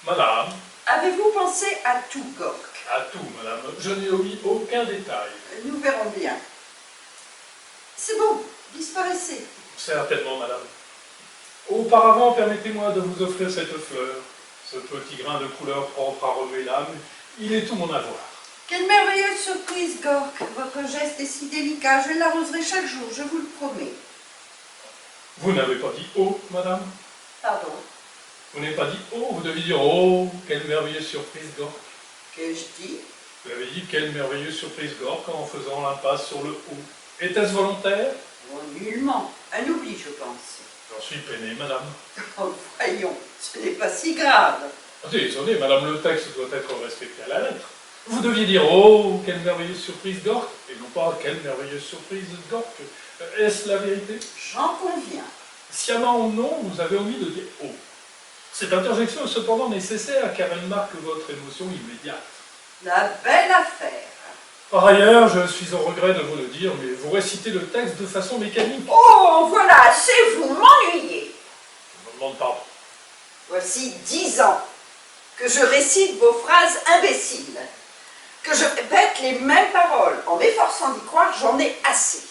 Madame. Avez-vous pensé à tout, Gork? À tout, madame. Je n'ai omis aucun détail. Nous verrons bien. C'est bon, disparaissez. Certainement, madame. Auparavant, permettez-moi de vous offrir cette fleur. Ce petit grain de couleur propre à relever l'âme. Il est tout mon avoir. Quelle merveilleuse surprise, Gork. Votre geste est si délicat. Je l'arroserai chaque jour, je vous le promets. Vous n'avez pas dit « oh », madame? Pardon. Vous n'avez pas dit « oh », vous devez dire « oh, quelle merveilleuse surprise, Gork ». Que-je dis? Vous avez dit « quelle merveilleuse surprise, Gork » en faisant l'impasse sur le « oh ». Était-ce volontaire? Oh, nullement. Un oubli, je pense. J'en suis peiné, madame. Oh, voyons, ce n'est pas si grave. Désolé, madame, le texte doit être respecté à la lettre. Vous deviez dire « oh, quelle merveilleuse surprise, Gork » et non pas « quelle merveilleuse surprise, Gork ». Est-ce la vérité? J'en conviens. Sciemment ou non, vous avez omis de dire « oh ». Cette interjection est cependant nécessaire car elle marque votre émotion immédiate. La belle affaire. Par ailleurs, je suis au regret de vous le dire, mais vous récitez le texte de façon mécanique. Oh, voilà, c'est vous m'ennuyez. Je me demande pardon. Voici 10 ans que je récite vos phrases imbéciles, que je répète les mêmes paroles en m'efforçant d'y croire, j'en ai assez.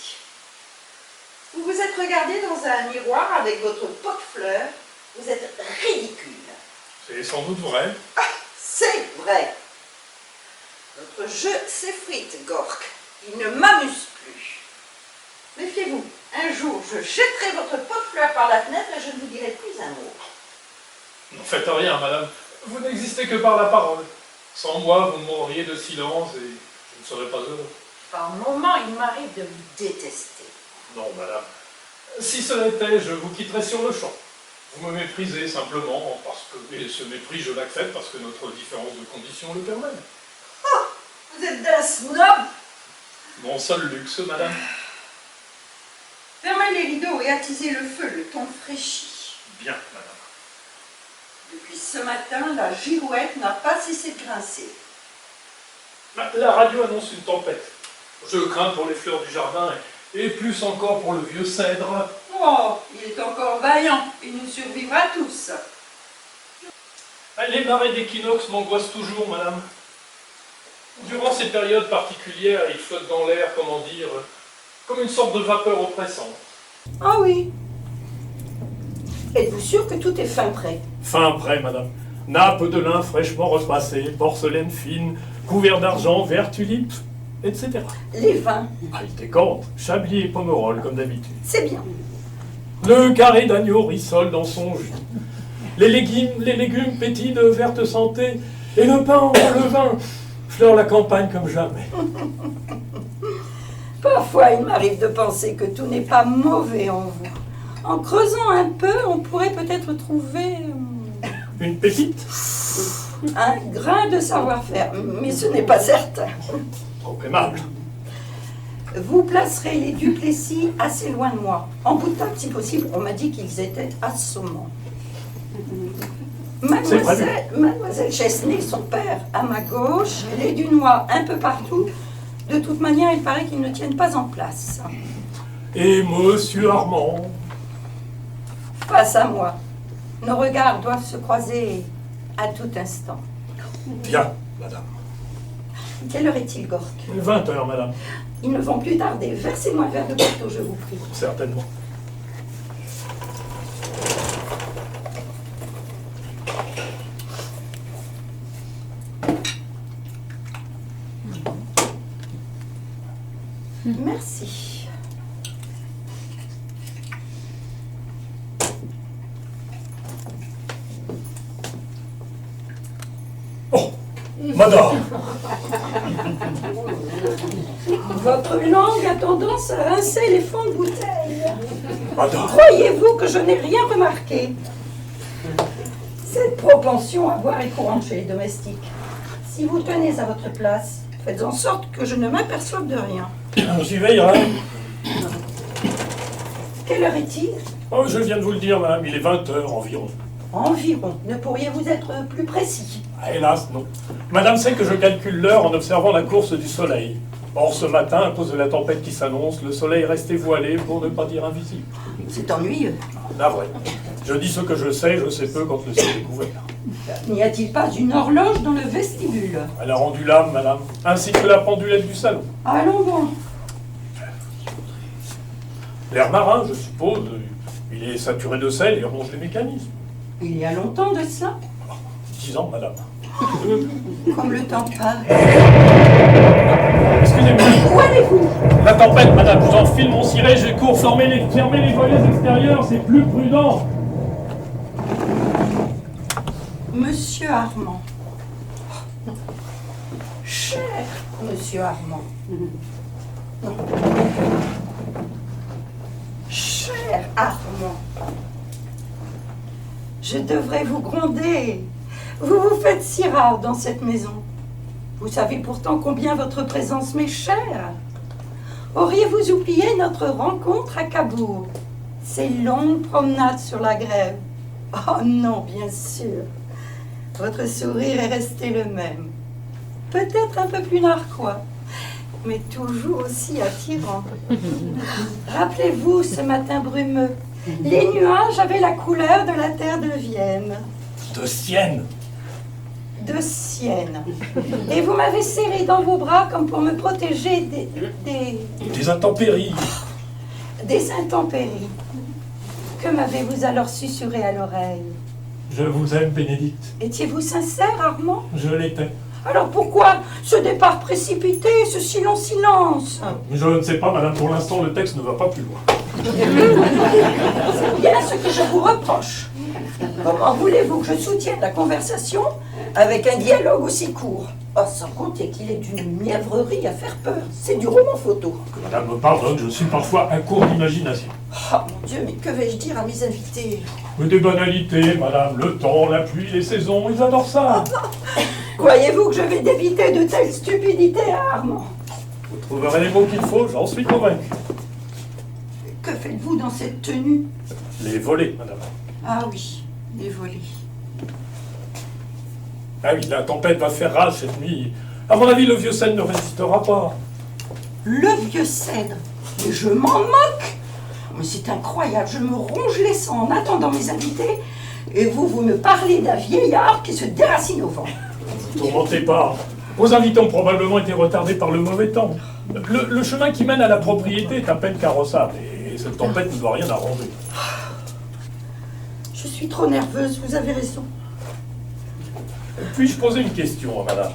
Vous vous êtes regardé dans un miroir avec votre pot de fleurs, vous êtes ridicule. C'est sans doute vrai. Ah, c'est vrai. Votre jeu s'effrite, Gork. Il ne m'amuse plus. Méfiez-vous, un jour je jetterai votre pot de fleurs par la fenêtre et je ne vous dirai plus un mot. N'en faites rien, madame. Vous n'existez que par la parole. Sans moi, vous mourriez de silence et je ne serais pas heureux. Par moments, il m'arrive de vous détester. Non, madame. Si ce l'était, je vous quitterais sur le champ. Vous me méprisez simplement parce que, et ce mépris, je l'accepte parce que notre différence de conditions le permet. Oh, vous êtes d'un snob. Mon seul luxe, madame. Fermez les rideaux et attisez le feu, le ton fraîchit. Bien, madame. Depuis ce matin, la girouette n'a pas cessé de grincer. La radio annonce une tempête. Je crains pour les fleurs du jardin et plus encore pour le vieux cèdre. Oh, il est encore vaillant, il nous survivra tous. Les marées d'équinoxe m'angoissent toujours, madame. Durant ces périodes particulières, il flotte dans l'air, comment dire, comme une sorte de vapeur oppressante. Ah oui. Êtes-vous sûr que tout est fin prêt? Fin prêt, madame. Nappe de lin fraîchement repassée, porcelaine fine, couvert d'argent, vert tulipe, etc. Les vins, Il décante, chablis et pomerol, comme d'habitude. c'est bien. Le carré d'agneau rissole dans son jus. Les légumes pétillent de verte santé, et le pain, le vin, fleure la campagne comme jamais. Parfois, il m'arrive de penser que tout n'est pas mauvais en vous. En creusant un peu, on pourrait peut-être trouver Une pépite? un grain de savoir-faire, mais ce n'est pas certain. Trop aimable. Vous placerez les Duplessis assez loin de moi. En bout de table, si possible, on m'a dit qu'ils étaient assommants. Mademoiselle Chesnay, son père, à ma gauche, les Dunois un peu partout. De toute manière, il paraît qu'ils ne tiennent pas en place. Et monsieur Armand? Face à moi. Nos regards doivent se croiser à tout instant. Bien, madame. Quelle heure est-il, Gork? 20 heures, madame. Ils ne vont plus tarder. Versez-moi un verre de Porto, je vous prie. Certainement. Merci. Oh, madame. Votre langue a tendance à rincer les fonds de bouteille. Madame. Croyez-vous que je n'ai rien remarqué? Cette propension à boire est courante chez les domestiques. Si vous tenez à votre place, faites en sorte que je ne m'aperçoive de rien. J'y veillerai. Quelle heure est-il? Oh, je viens de vous le dire, madame, il est 20 heures environ. Environ. Ne pourriez-vous être plus précis? Hélas, non. Madame sait que je calcule l'heure en observant la course du soleil. Or, ce matin, à cause de la tempête qui s'annonce, le soleil est resté voilé, pour ne pas dire invisible. C'est ennuyeux. Navré. Je dis ce que je sais peu quand le ciel est couvert. N'y a-t-il pas une horloge dans le vestibule? Elle a rendu l'âme, madame, ainsi que la pendulette du salon. Allons bon. L'air marin, je suppose, il est saturé de sel et ronge les mécanismes. Il y a longtemps de cela? 10 ans, madame. Comme le temps passe. Excusez-moi. Où allez-vous? La tempête, madame, je vous enfile mon ciré, je cours, fermer les volets extérieurs, c'est plus prudent. Monsieur Armand. Cher Monsieur Armand. Cher Armand. Je devrais vous gronder. Vous vous faites si rare dans cette maison. Vous savez pourtant combien votre présence m'est chère. Auriez-vous oublié notre rencontre à Cabourg? Ces longues promenades sur la grève? Oh non, bien sûr. Votre sourire est resté le même. Peut-être un peu plus narquois, mais toujours aussi attirant. Rappelez-vous ce matin brumeux. Les nuages avaient la couleur de la terre de Vienne. De Sienne. De Sienne. Et vous m'avez serré dans vos bras comme pour me protéger Des intempéries. Des intempéries. Que m'avez-vous alors susurré à l'oreille? Je vous aime, Bénédicte. Étiez-vous sincère, Armand? Je l'étais. Alors pourquoi ce départ précipité, ce si long silence? Je ne sais pas, madame, pour l'instant, le texte ne va pas plus loin. C'est bien ce que je vous reproche. Comment voulez-vous que je soutienne la conversation avec un dialogue aussi court? Oh, sans compter qu'il est d'une mièvrerie à faire peur. C'est du roman photo. Que madame me pardonne, je suis parfois à court d'imagination. Oh mon Dieu, mais que vais-je dire à mes invités? Mais des banalités, madame, le temps, la pluie, les saisons, ils adorent ça. Croyez-vous que je vais d'éviter de telles stupidités à Armand? Vous trouverez les mots qu'il faut, j'en suis convaincu. Que faites-vous dans cette tenue? Les volets, madame. Ah oui, les volets. Ah oui, la tempête va faire rage cette nuit. À mon avis, le vieux Seine ne résistera pas. Le vieux cèdre? Mais je m'en moque! Mais c'est incroyable, je me ronge les sangs en attendant mes invités, et vous me parlez d'un vieillard qui se déracine au vent. Ne vous tourmentez pas. Vos invités ont probablement été retardés par le mauvais temps. Le chemin qui mène à la propriété est à peine carrossable, et cette tempête ne doit rien arranger. Je suis trop nerveuse, vous avez raison. Puis-je poser une question à madame?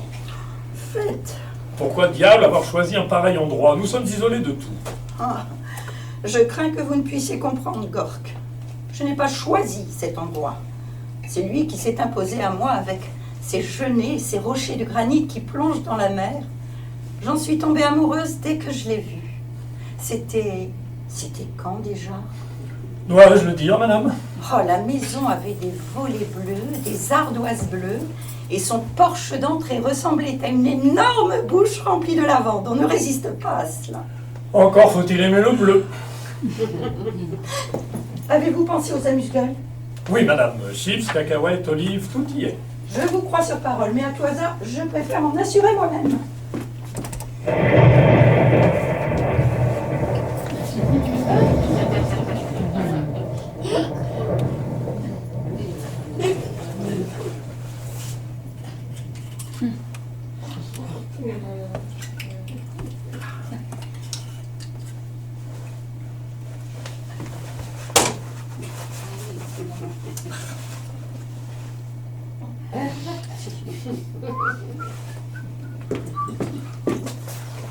Faites. Pourquoi diable avoir choisi un pareil endroit? Nous sommes isolés de tout. Ah, je crains que vous ne puissiez comprendre, Gork. Je n'ai pas choisi cet endroit. C'est lui qui s'est imposé à moi avec ses genêts, ses rochers de granit qui plongent dans la mer. J'en suis tombée amoureuse dès que je l'ai vu. C'était quand déjà? Dois-je le dire, madame? Oh, la maison avait des volets bleus, des ardoises bleues, et son porche d'entrée ressemblait à une énorme bouche remplie de lavande. On ne résiste pas à cela. Encore faut-il aimer le bleu. Avez-vous pensé aux amuse-gueules? Oui, madame. Chips, cacahuètes, olives, tout y est. Je vous crois sur parole, mais à tout hasard, je préfère m'en assurer moi-même.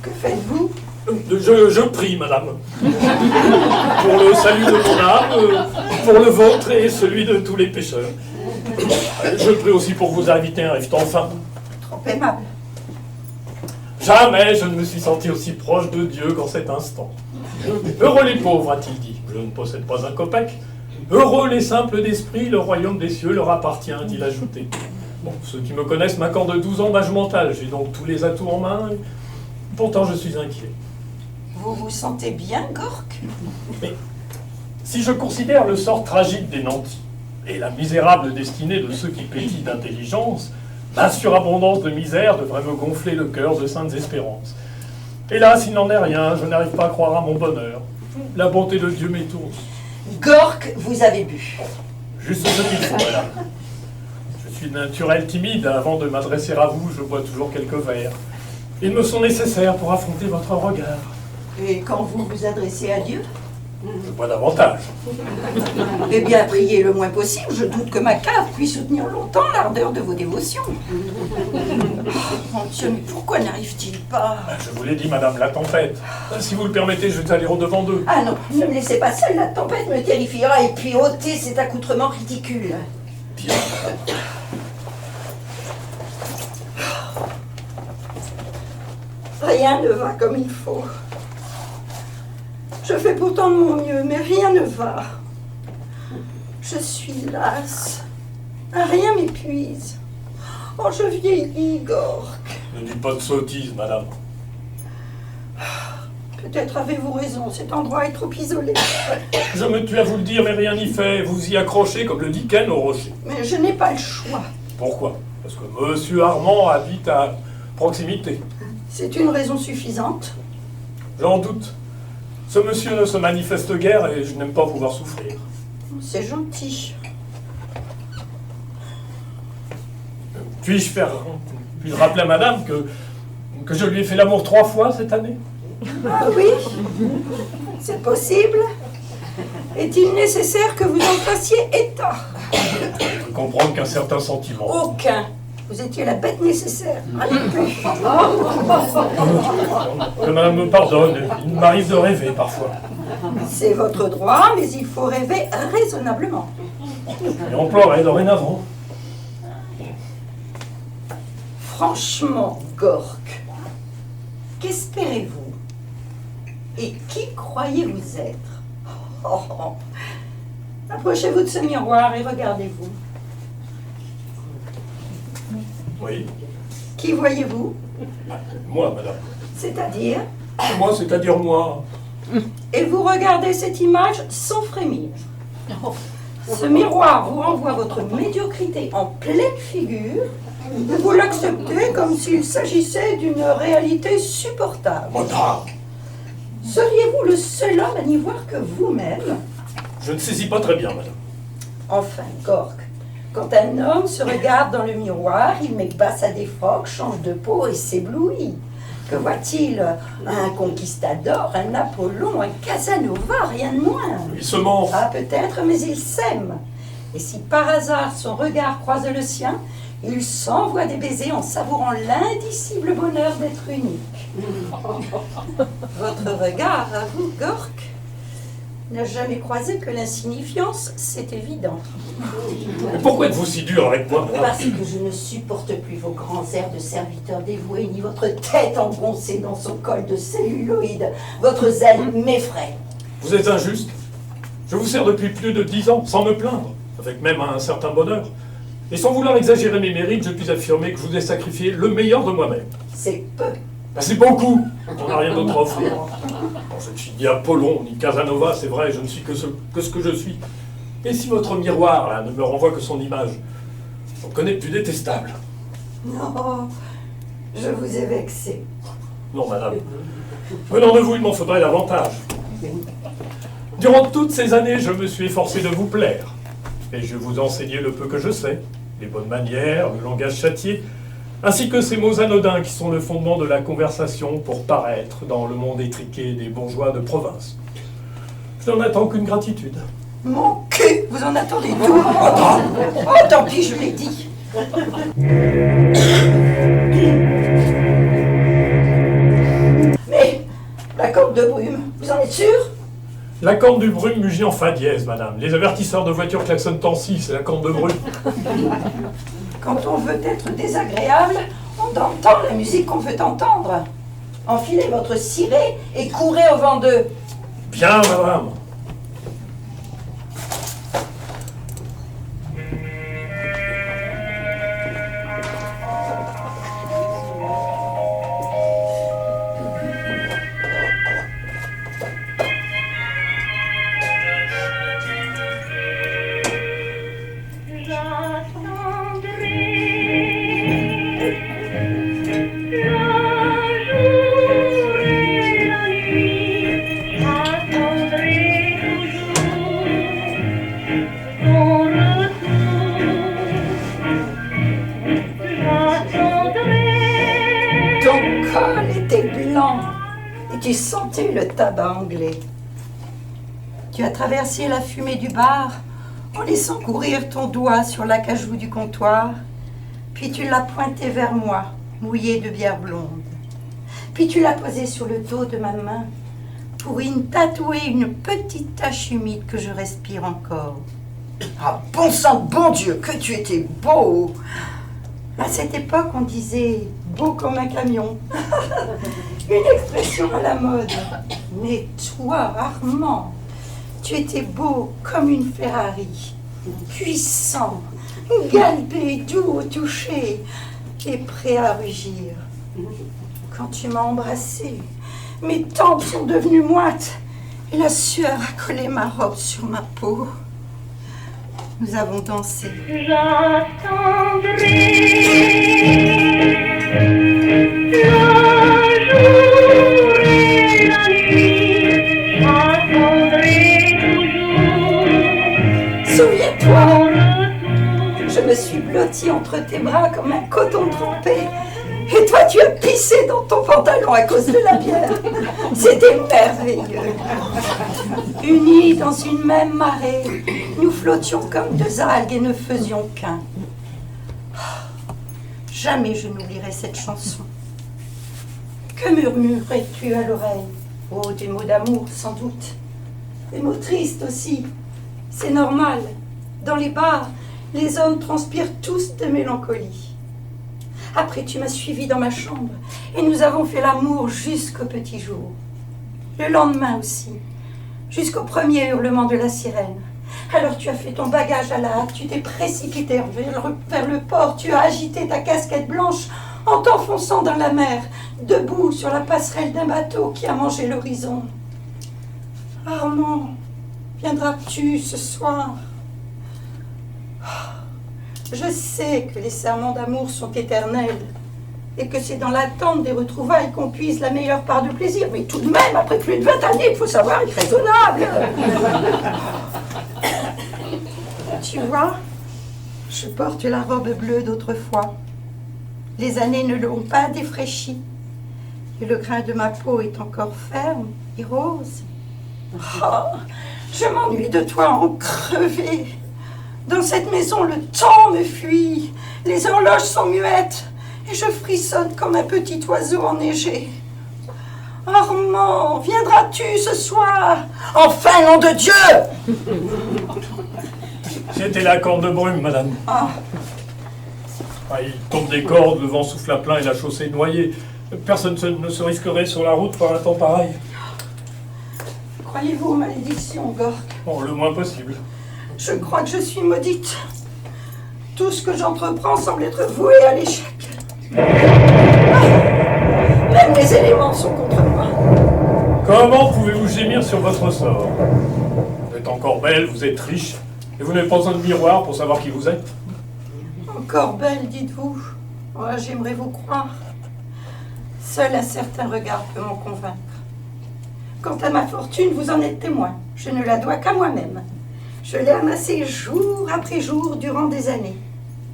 Que faites-vous? Je prie, madame. Pour le salut de mon âme, pour le vôtre et celui de tous les pécheurs. Je prie aussi pour vos invités, arrivent enfin. Trop aimable. Jamais je ne me suis senti aussi proche de Dieu qu'en cet instant. Heureux les pauvres, a-t-il dit. Je ne possède pas un copec. Heureux les simples d'esprit, le royaume des cieux leur appartient, a-t-il ajouté. Bon, ceux qui me connaissent m'accordent 12 ans d'âge mental. J'ai donc tous les atouts en main. Pourtant, je suis inquiet. Vous vous sentez bien, Gork? Mais si je considère le sort tragique des nantis et la misérable destinée de ceux qui pétillent d'intelligence, ma surabondance de misère devrait me gonfler le cœur de saintes espérances. Hélas, il n'en est rien, je n'arrive pas à croire à mon bonheur. La bonté de Dieu m'étourdit. Gork, vous avez bu. Juste ce qu'il faut, madame. Je suis de naturel timide. Avant de m'adresser à vous, je bois toujours quelques verres. Ils me sont nécessaires pour affronter votre regard. Et quand vous vous adressez à Dieu? Je bois davantage. Eh bien, priez le moins possible. Je doute que ma cave puisse soutenir longtemps l'ardeur de vos dévotions. Oh, mon Dieu, mais pourquoi n'arrive-t-il pas? Je vous l'ai dit, madame, la tempête. Si vous le permettez, je vais aller au-devant d'eux. Ah non, ne me laissez pas seule, la tempête me terrifiera. Et puis ôtez cet accoutrement ridicule. Bien. Rien ne va comme il faut. Je fais pourtant de mon mieux, mais rien ne va. Je suis lasse. Rien m'épuise. Oh, je vieillis, Gork. Ne dites pas de sottises, madame. Peut-être avez-vous raison, cet endroit est trop isolé. Je me tue à vous le dire, mais rien n'y fait. Vous y accrochez comme le dit Ken au rocher. Mais je n'ai pas le choix. Pourquoi? Parce que monsieur Armand habite à proximité. C'est une raison suffisante. J'en doute. Ce monsieur ne se manifeste guère et je n'aime pas vous voir souffrir. C'est gentil. Puis-je rappeler à madame que je lui ai fait l'amour 3 fois cette année? Ah oui, c'est possible. Est-il nécessaire que vous en fassiez état? Je peux comprendre qu'un certain sentiment. Aucun. Vous étiez la bête nécessaire. Rien de plus. Que madame me pardonne, il m'arrive de rêver parfois. C'est votre droit, mais il faut rêver raisonnablement. Et on pleurait dorénavant. Franchement, Gork, qu'espérez-vous? Et qui croyez-vous être? Oh, oh. Approchez-vous de ce miroir et regardez-vous. Oui, Qui voyez-vous? moi, madame. C'est-à-dire? Moi, c'est-à-dire moi. Et vous regardez cette image sans frémir. Ce miroir vous renvoie votre médiocrité en pleine figure. Vous l'acceptez comme s'il s'agissait d'une réalité supportable. Madame, Seriez-vous le seul homme à n'y voir que vous-même? je ne saisis pas très bien, madame. Enfin, Gork, quand un homme se regarde dans le miroir, il met bas sa défroque, change de peau et s'éblouit. Que voit-il? Un conquistador, un Apollon, un Casanova, rien de moins. Il se ment. Ah, peut-être, mais il s'aime. Et si par hasard son regard croise le sien, il s'envoie des baisers en savourant l'indicible bonheur d'être unique. Votre regard, à vous, Gork, n'a jamais croisé que l'insignifiance, c'est évident. Mais pourquoi êtes-vous si dur avec moi, madame? Parce que je ne supporte plus vos grands airs de serviteur dévoué, ni votre tête engoncée dans son col de celluloïde. Votre zèle m'effraie. Vous êtes injuste. Je vous sers depuis plus de 10 ans, sans me plaindre, avec même un certain bonheur. Et sans vouloir exagérer mes mérites, je puis affirmer que je vous ai sacrifié le meilleur de moi-même. C'est peu. Ben, c'est beaucoup. On n'a rien d'autre à offrir. Bon, je ne suis ni Apollon, ni Casanova, c'est vrai, je ne suis que ce que je suis. Et si votre miroir, là, ne me renvoie que son image, on connaît plus détestable. Non, je vous ai vexé. Non, madame. Venant de vous, il m'en faudrait davantage. Durant toutes ces années, je me suis efforcé de vous plaire. Et je vous enseignais le peu que je sais, les bonnes manières, le langage châtié, ainsi que ces mots anodins qui sont le fondement de la conversation pour paraître dans le monde étriqué des bourgeois de province. Je n'en attends qu'une gratitude. Mon cul, vous en attendez tout. Oh, tant pis, je l'ai dit. Mais, la corde de brume, vous en êtes sûr? La corne du brume mugit en fa dièse, madame. Les avertisseurs de voitures klaxonnent en si, c'est la corne de brume. Quand on veut être désagréable, on entend la musique qu'on veut entendre. Enfilez votre ciré et courez au vent d'eux. Bien, madame. Attendrai tu sentais le tabac anglais. Tu as traversé la fumée du bar en laissant courir ton doigt sur l'acajou du comptoir, puis tu l'as pointé vers moi, mouillé de bière blonde. Puis tu l'as posé sur le dos de ma main pour y tatouer une petite tache humide que je respire encore. Ah, bon sang de bon Dieu, que tu étais beau! À cette époque, on disait « beau comme un camion ». Une expression à la mode. Mais toi, Armand, tu étais beau comme une Ferrari. Puissant, galbé, doux au toucher et prêt à rugir. Quand tu m'as embrassé, mes tempes sont devenues moites et la sueur a collé ma robe sur ma peau. Nous avons dansé. J'attendrai le jour et la nuit, j'attendrai toujours. Souviens-toi, je me suis blottie entre tes bras comme un coton trempé. Et toi, tu as pissé dans ton pantalon à cause de la bière. C'était merveilleux. Unis dans une même marée, nous flottions comme deux algues et ne faisions qu'un. Jamais je n'oublierai cette chanson. Que murmurais-tu à l'oreille? Oh, des mots d'amour, sans doute. Des mots tristes aussi. C'est normal. Dans les bars, les hommes transpirent tous de mélancolie. Après, tu m'as suivi dans ma chambre et nous avons fait l'amour jusqu'au petit jour. Le lendemain aussi, jusqu'au premier hurlement de la sirène. Alors tu as fait ton bagage à la hâte, tu t'es précipité vers le port, tu as agité ta casquette blanche en t'enfonçant dans la mer, debout sur la passerelle d'un bateau qui a mangé l'horizon. Armand, viendras-tu ce soir? Je sais que les serments d'amour sont éternels et que c'est dans l'attente des retrouvailles qu'on puise la meilleure part de plaisir. Mais tout de même, après plus de 20 années, il faut savoir être raisonnable. Tu vois, je porte la robe bleue d'autrefois. Les années ne l'ont pas défraîchie et le grain de ma peau est encore ferme et rose. Oh, je m'ennuie de toi en crever. Dans cette maison, le temps me fuit, les horloges sont muettes, et je frissonne comme un petit oiseau enneigé. Armand, viendras-tu ce soir? Enfin, nom de Dieu! C'était la corde de brume, madame. Ah, Il tombe des cordes, le vent souffle à plein et la chaussée est noyée. Personne ne se risquerait sur la route par un temps pareil. croyez-vous aux malédictions, Gork? Bon, le moins possible. Je crois que je suis maudite. Tout ce que j'entreprends semble être voué à l'échec. Même les éléments sont contre moi. Comment pouvez-vous gémir sur votre sort? Vous êtes encore belle, vous êtes riche, et vous n'avez pas besoin de miroir pour savoir qui vous êtes. Encore belle, dites-vous. Oh, j'aimerais vous croire. Seul un certain regard peut m'en convaincre. Quant à ma fortune, vous en êtes témoin. Je ne la dois qu'à moi-même. Je l'ai amassée jour après jour durant des années.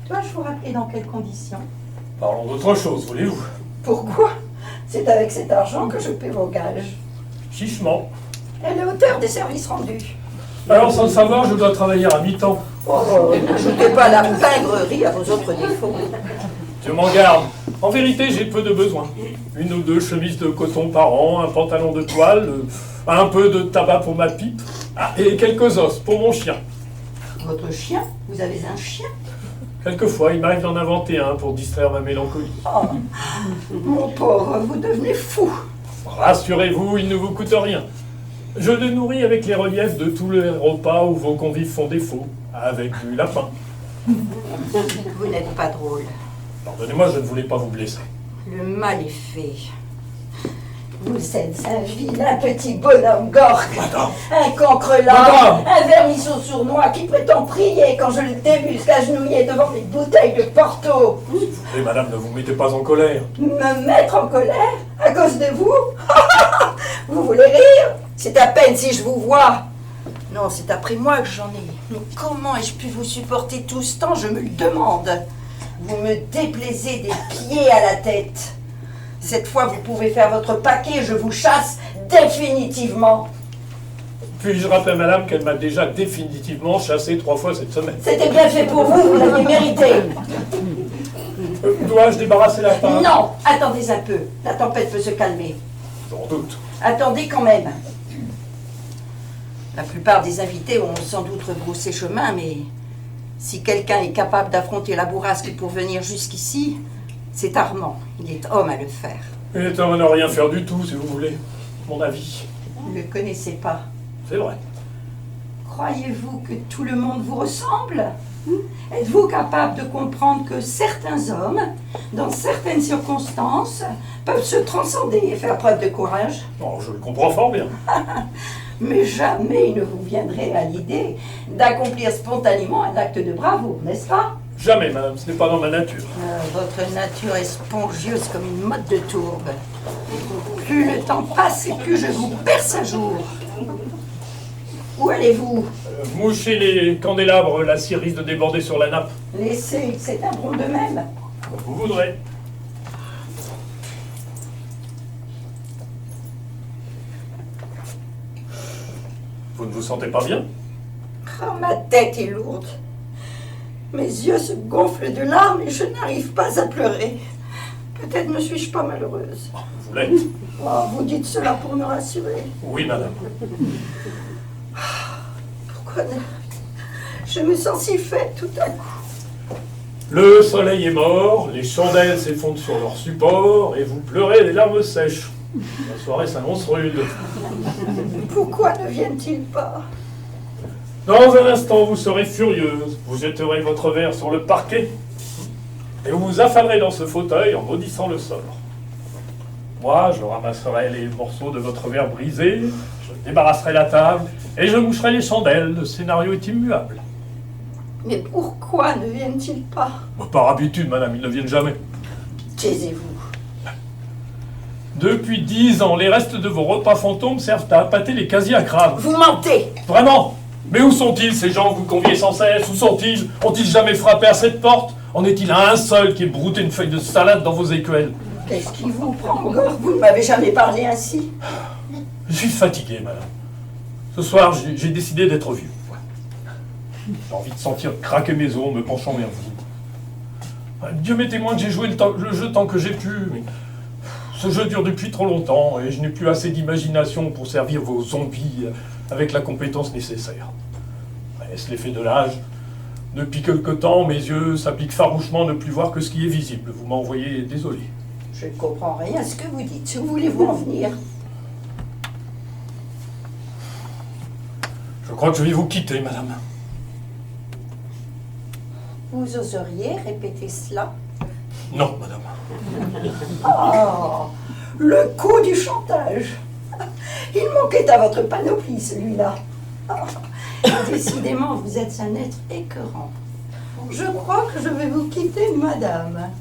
Dois-je vous rappeler dans quelles conditions? Parlons d'autre chose, voulez-vous? Pourquoi? C'est avec cet argent que je paie vos gages. Chichement. Et la hauteur des services rendus. Alors, sans le savoir, je dois travailler à mi-temps. Oh, n'ajoutez pas la pingrerie à vos autres défauts. Dieu m'en garde. En vérité, j'ai peu de besoins. Une ou deux chemises de coton par an, un pantalon de toile, un peu de tabac pour ma pipe, et quelques os pour mon chien. Votre chien? Vous avez un chien? Quelquefois, il m'arrive d'en inventer un pour distraire ma mélancolie. Oh, mon pauvre, vous devenez fou. Rassurez-vous, il ne vous coûte rien. Je le nourris avec les reliefs de tous les repas où vos convives font défaut, avec du lapin. Vous n'êtes pas drôle. Pardonnez-moi, je ne voulais pas vous blesser. Le mal est fait. Vous êtes un vilain petit bonhomme Gork. Madame. Un cancrelant, Madame. un vermisseau sournois qui prétend prier quand je le débusque agenouillé devant les bouteilles de Porto. Et madame, ne vous mettez pas en colère. Me mettre en colère à cause de vous? Vous voulez rire? C'est à peine si je vous vois. Non, c'est après moi que j'en ai. Mais comment ai-je pu vous supporter tout ce temps? Je me le demande. Vous me déplaisez des pieds à la tête. Cette fois, vous pouvez faire votre paquet, je vous chasse définitivement. Puis-je rappeler, madame, qu'elle m'a déjà définitivement chassé 3 fois cette semaine. C'était bien fait pour vous, vous l'aviez mérité. Dois-je débarrasser la table? Non, attendez un peu, la tempête peut se calmer. J'en doute. Attendez quand même. La plupart des invités ont sans doute rebroussé chemin, mais si quelqu'un est capable d'affronter la bourrasque pour venir jusqu'ici, c'est Armand. Il est homme à le faire. Il est homme à ne rien faire du tout, si vous voulez. Mon avis. Vous ne le connaissez pas. C'est vrai. Croyez-vous que tout le monde vous ressemble? Êtes-vous capable de comprendre que certains hommes, dans certaines circonstances, peuvent se transcender et faire preuve de courage? Non, je le comprends fort bien. Mais jamais il ne vous viendrait à l'idée d'accomplir spontanément un acte de bravoure, n'est-ce pas? Jamais, madame, ce n'est pas dans ma nature. Votre nature est spongieuse comme une motte de tourbe. Plus le temps passe et plus je vous perce à jour. Où allez-vous? Mouchez les candélabres, la cire risque de déborder sur la nappe. Laissez, c'est un bron de même. Comme vous voudrez. Vous ne vous sentez pas bien? Oh, ma tête est lourde. Mes yeux se gonflent de larmes et je n'arrive pas à pleurer. Peut-être ne suis-je pas malheureuse. Vous l'êtes? Oh, vous dites cela pour me rassurer. Oui, madame. Pourquoi je me sens si faible tout à coup. Le soleil est mort, les chandelles s'effondrent sur leur support, et vous pleurez des larmes sèches. La soirée s'annonce rude. Pourquoi ne viennent-ils pas? Dans un instant, vous serez furieuse. Vous jetterez votre verre sur le parquet, et vous vous affalerez dans ce fauteuil en maudissant le sort. Moi, je ramasserai les morceaux de votre verre brisé, je débarrasserai la table, et je moucherai les chandelles. Le scénario est immuable. Mais pourquoi ne viennent-ils pas? Par habitude, madame, ils ne viennent jamais. Taisez-vous. Depuis 10 ans, les restes de vos repas fantômes servent à appâter les casiers à crabe. Vous mentez! Vraiment? Mais où sont-ils, ces gens que vous conviez sans cesse? Où sont-ils? Ont-ils jamais frappé à cette porte? En est-il un seul qui ait brouté une feuille de salade dans vos écuelles? Qu'est-ce qui vous prend encore? Vous ne m'avez jamais parlé ainsi. Je suis fatigué, madame. Ce soir, j'ai décidé d'être vieux. J'ai envie de sentir craquer mes os en me penchant vers vous. Dieu m'est témoin que j'ai joué le jeu tant que j'ai pu, mais ce jeu dure depuis trop longtemps et je n'ai plus assez d'imagination pour servir vos zombies avec la compétence nécessaire. Est-ce l'effet de l'âge? Depuis quelque temps, mes yeux s'appliquent farouchement à ne plus voir que ce qui est visible. Vous m'envoyez désolé. Je ne comprends rien à ce que vous dites. Où voulez-vous en venir? Je crois que je vais vous quitter, madame. Vous oseriez répéter cela? Non, madame. Oh, le coup du chantage. Il manquait à votre panoplie, celui-là. Oh, décidément, vous êtes un être écœurant. Je crois que je vais vous quitter, madame.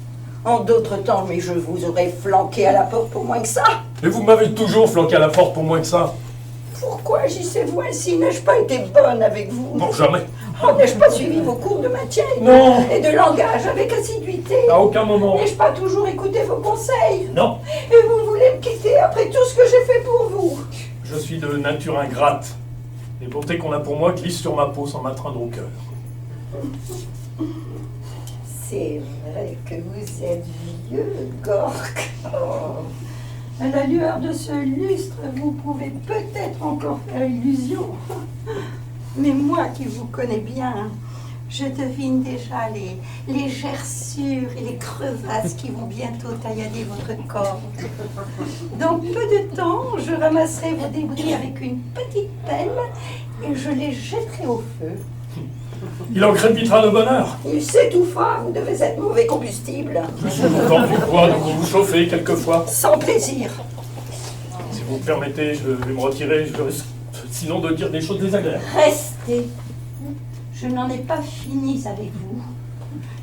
En d'autres temps, mais je vous aurais flanqué à la porte pour moins que ça. Et vous m'avez toujours flanqué à la porte pour moins que ça. Pourquoi agissez-vous ainsi? N'ai-je pas été bonne avec vous? Non, jamais. Oh, n'ai-je pas suivi vos cours de maintien Non. et de langage avec assiduité? À aucun moment. N'ai-je pas toujours écouté vos conseils? Non. Et vous voulez me quitter après tout ce que j'ai fait pour vous? Je suis de nature ingrate. Les bontés qu'on a pour moi glissent sur ma peau sans m'atteindre au cœur. C'est vrai que vous êtes vieux, Gork. Oh. À la lueur de ce lustre, vous pouvez peut-être encore faire illusion. Mais moi qui vous connais bien, je devine déjà les gerçures et les crevasses qui vont bientôt taillader votre corps. Dans peu de temps, je ramasserai vos débris avec une petite pelle et je les jetterai au feu. Il en crépitera de bonheur. Il s'étouffa, vous devez être mauvais combustible. Je suis content du poids de vous chauffer quelquefois. Sans plaisir. Si vous me permettez, je vais me retirer. Je risque sinon de dire des choses désagréables. Restez. Je n'en ai pas fini avec vous.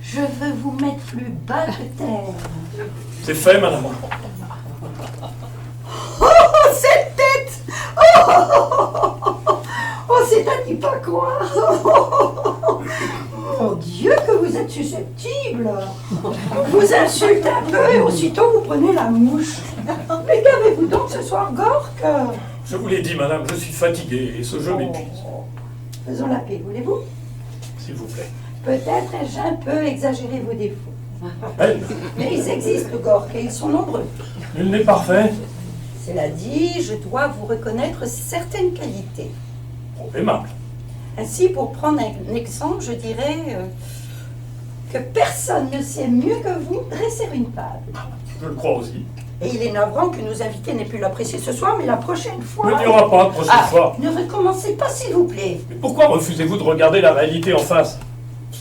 Je veux vous mettre plus bas que terre. C'est fait, madame. Oh, cette tête! Oh, c'est à n'y pas croire. Mon Dieu, que vous êtes êtes susceptible. On vous insulte un peu et aussitôt vous prenez la mouche. Mais qu'avez-vous donc ce soir, Gork? Je vous l'ai dit, madame, je suis fatigué et ce jeu m'épuise. Faisons la paix, voulez-vous? S'il vous plaît. Peut-être ai-je un peu exagéré vos défauts. Elle, Mais ils existent, Gork, et ils sont nombreux. nul n'est parfait. Cela dit, je dois vous reconnaître certaines qualités. Trop aimable. Ainsi, pour prendre un exemple, je dirais que personne ne sait mieux que vous dresser une table. Je le crois aussi. Et il est navrant que nos invités n'aient pu l'apprécier ce soir, mais la prochaine fois... Mais il n'y aura pas de prochaine fois. Ne recommencez pas, s'il vous plaît. Mais pourquoi refusez-vous de regarder la réalité en face?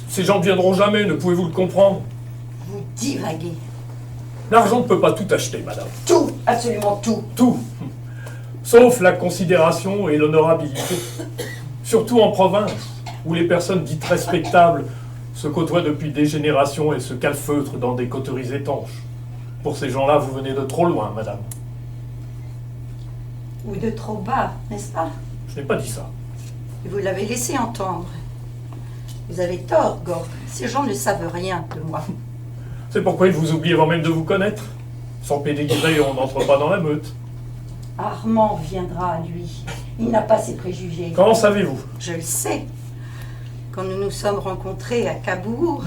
Ces gens ne viendront jamais, ne pouvez-vous le comprendre? Vous divaguez. L'argent ne peut pas tout acheter, madame. Tout, absolument tout. Tout. Sauf la considération et l'honorabilité. Surtout en province, où les personnes dites respectables se côtoient depuis des générations et se calfeutrent dans des coteries étanches. Pour ces gens-là, vous venez de trop loin, madame. Ou de trop bas, n'est-ce pas? Je n'ai pas dit ça. Et vous l'avez laissé entendre. Vous avez tort, Gork. Ces gens ne savent rien de moi. C'est pourquoi ils vous oublient avant même de vous connaître. Sans pédégré, on n'entre pas dans la meute. Armand viendra, lui. Il n'a pas ses préjugés. Comment savez-vous? Je le sais. Quand nous nous sommes rencontrés à Cabourg,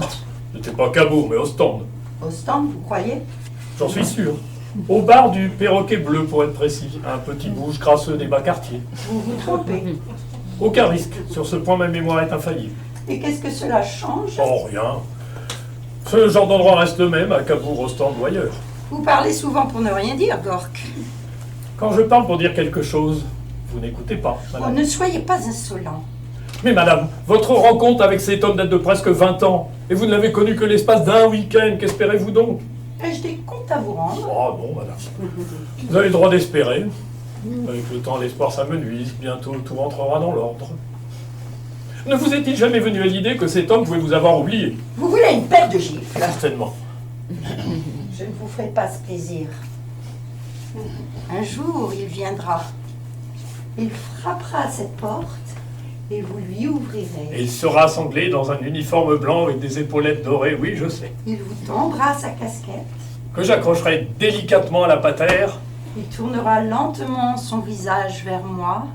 C'était pas Cabourg, mais au stand. au stand, vous croyez? J'en suis sûr. Au bar du Perroquet Bleu, pour être précis. Un petit bouge crasseux des bas quartiers. Vous vous trompez. Aucun risque. Sur ce point, ma mémoire est infaillible. Et qu'est-ce que cela change? Oh, rien. Ce genre d'endroit reste le même, à Cabourg, au stand ou ailleurs. Vous parlez souvent pour ne rien dire, Gork. Quand je parle pour dire quelque chose, vous n'écoutez pas, Oh, madame. ne soyez pas insolent. Mais madame, votre rencontre avec cet homme date de presque 20 ans, et vous ne l'avez connu que l'espace d'un week-end, qu'espérez-vous donc? Ai-je des comptes à vous rendre? Oh non, madame. Vous avez le droit d'espérer. Avec le temps, l'espoir s'amenuise, bientôt tout rentrera dans l'ordre. Ne vous est-il jamais venu à l'idée que cet homme pouvait vous avoir oublié? Vous voulez une paire de gifles? Certainement. Je ne vous ferai pas ce plaisir. Un jour, il viendra. Il frappera à cette porte et vous lui ouvrirez. Et il sera sanglé dans un uniforme blanc avec des épaulettes dorées, oui, je sais. Il vous tendra sa casquette. Que j'accrocherai délicatement à la patère. Il tournera lentement son visage vers moi.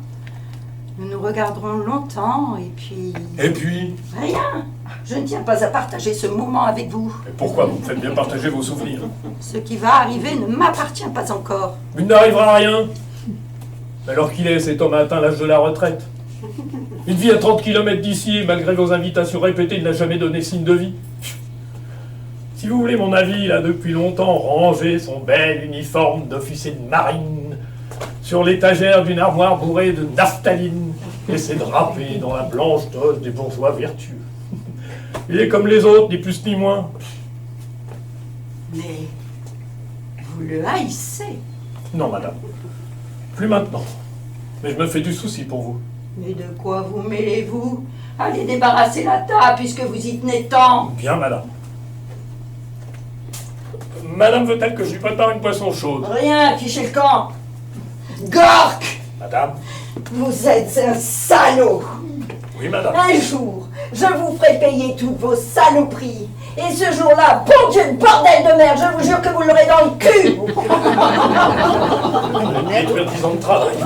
Nous nous regarderons longtemps et puis... Et puis, Rien. Je ne tiens pas à partager ce moment avec vous. et pourquoi vous me faites bien partager vos souvenirs? Ce qui va arriver ne m'appartient pas encore. Il n'arrivera rien. Alors qu'il est, cet homme a atteint l'âge de la retraite. Il vit à 30 km d'ici et malgré vos invitations répétées, il n'a jamais donné signe de vie. Si vous voulez mon avis, il a depuis longtemps rangé son bel uniforme d'officier de marine sur l'étagère d'une armoire bourrée de naphtaline et s'est drapé dans la blanche toge des bourgeois vertueux. Il est comme les autres, ni plus ni moins. Mais vous le haïssez. Non, madame. Plus maintenant. Mais je me fais du souci pour vous. Mais de quoi vous mêlez-vous? Allez débarrasser la table puisque vous y tenez tant. Bien, madame. Madame veut-elle que je lui prépare une poisson chaude? Rien, fichez le camp. Gork, Madame? vous êtes un salaud. Oui, madame. Un jour, je vous ferai payer toutes vos saloperies. Et ce jour-là, bon Dieu, bordel de merde, je vous jure que vous l'aurez dans le cul. Détruire 10 ans de travail.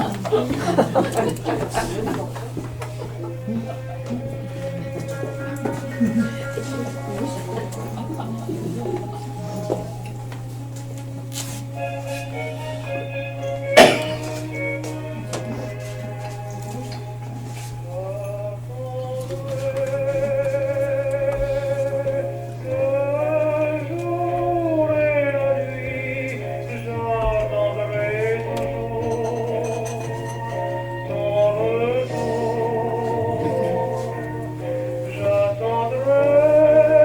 J'attendrai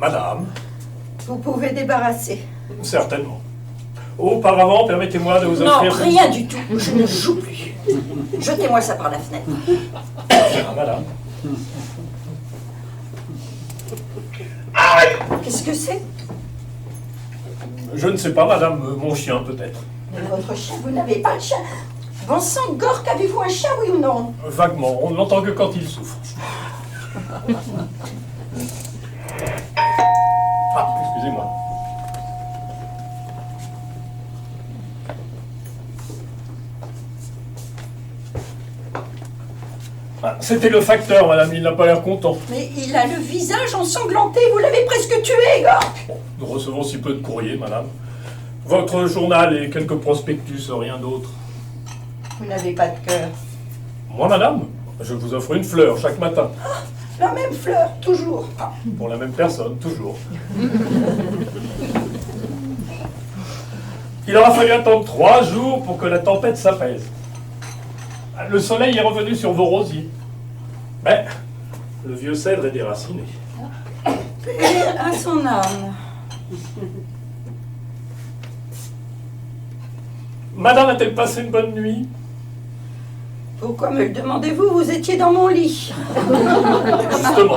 Madame, Vous pouvez débarrasser. certainement. Auparavant, permettez-moi de vous Non, offrir... rien du tout. Je ne joue plus. Jetez-moi ça par la fenêtre. Ah, madame. Qu'est-ce que c'est? Je ne sais pas, madame, mon chien peut-être. Mais votre chien, vous n'avez pas de chien. Bon sang, Gork, avez-vous un chien, oui ou non? Vaguement, on ne l'entend que quand il souffre. Ah, excusez-moi. Ah, c'était le facteur, madame, il n'a pas l'air content. Mais il a le visage ensanglanté, vous l'avez presque tué, Gork. Bon, nous recevons si peu de courriers, madame. Votre journal et quelques prospectus, rien d'autre. Vous n'avez pas de cœur. Moi, madame, je vous offre une fleur chaque matin. La même fleur, toujours. Ah, pour la même personne, toujours. Il aura fallu attendre 3 jours pour que la tempête s'apaise. Le soleil est revenu sur vos rosiers. Mais le vieux cèdre est déraciné. Et à son âme. Madame a-t-elle passé une bonne nuit? Pourquoi me le demandez-vous? Vous étiez dans mon lit. Justement.